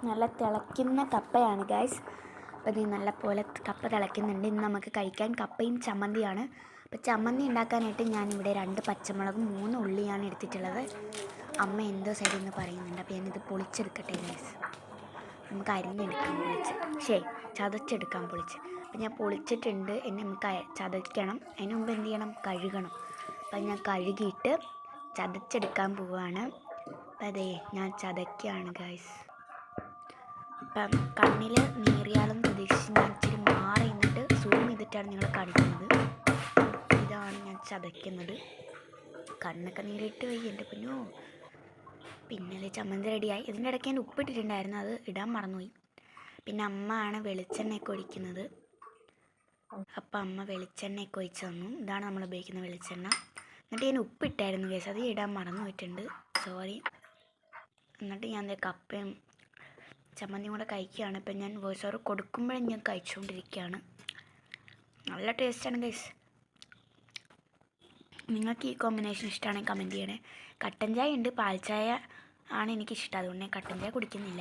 നല്ല തിളയ്ക്കുന്ന കപ്പയാണ് ഗൈസ്. അപ്പോൾ ഇത് നല്ല പോലെ കപ്പ തിളയ്ക്കുന്നുണ്ട്. ഇന്ന് നമുക്ക് കഴിക്കാൻ കപ്പയും ചമ്മന്തിയാണ്. അപ്പോൾ ചമ്മന്തി ഉണ്ടാക്കാനായിട്ട് ഞാനിവിടെ 2 പച്ചമുളകും 3 ഉള്ളിയാണ് എടുത്തിട്ടുള്ളത്. അമ്മ എന്തോ സൈഡിൽ നിന്ന് പറയുന്നുണ്ട്. അപ്പോൾ ഞാനിത് പൊളിച്ചെടുക്കട്ടെ ഗൈസ്. നമുക്ക് അരിഞ്ഞെടുക്കാം ചതച്ചെടുക്കാം പൊളിച്ച്. അപ്പോൾ ഞാൻ പൊളിച്ചിട്ടുണ്ട്. എന്നെ നമുക്ക് ചതയ്ക്കണം. അതിന് മുമ്പ് എന്ത് ചെയ്യണം? കഴുകണം. അപ്പം ഞാൻ കഴുകിയിട്ട് ചതച്ചെടുക്കാൻ പോവുകയാണ്. അപ്പം അതേ ഞാൻ ചതയ്ക്കുകയാണ് ഗൈസ്. അപ്പം കണ്ണിൽ നീറിയാലും പ്രതീക്ഷിച്ച് ഞാൻ ഇച്ചിരി മാറി നിന്നിട്ട് സൂം ചെയ്തിട്ടാണ് നിങ്ങൾ കാണിക്കുന്നത്. ഇതാണ് ഞാൻ ചതയ്ക്കുന്നത്. കണ്ണൊക്കെ നീറിയിട്ട് വയ്യ എൻ്റെ പൊന്നോ. പിന്നെ ചമ്മന്തി റെഡിയായി. ഇതിൻ്റെ ഇടയ്ക്ക് ഞാൻ ഉപ്പിട്ടിട്ടുണ്ടായിരുന്നു, അത് ഇടാൻ മറന്നുപോയി. പിന്നെ അമ്മ ആണ് വെളിച്ചെണ്ണയൊക്കെ ഒഴിക്കുന്നത്. അപ്പം അമ്മ വെളിച്ചെണ്ണയൊക്കെ ഒഴിച്ച് തന്നു. ഇതാണ് നമ്മൾ ഉപയോഗിക്കുന്ന വെളിച്ചെണ്ണ. എന്നിട്ട് ഞാൻ ഉപ്പിട്ടായിരുന്നു ഗൈസ്, അത് ഇടാൻ മറന്നു പോയിട്ടുണ്ട്, സോറി. എന്നിട്ട് ഞാൻ കപ്പയും ചമ്മന്തിയും കൂടെ കഴിക്കുകയാണ്. ഇപ്പം ഞാൻ വോയിസ് ഓവർ കൊടുക്കുമ്പോഴും ഞാൻ കഴിച്ചുകൊണ്ടിരിക്കുകയാണ്. നല്ല ടേസ്റ്റാണ് ഗൈസ്. നിങ്ങൾക്ക് ഈ കോമ്പിനേഷൻ ഇഷ്ടമാണെങ്കിൽ കമൻറ്റ് ചെയ്യണേ. കട്ടൻ ചായ ഉണ്ട്, പാൽ ചായ ആണ് എനിക്കിഷ്ടം, അതുകൊണ്ട് ഞാൻ കട്ടൻ ചായ കുടിക്കുന്നില്ല.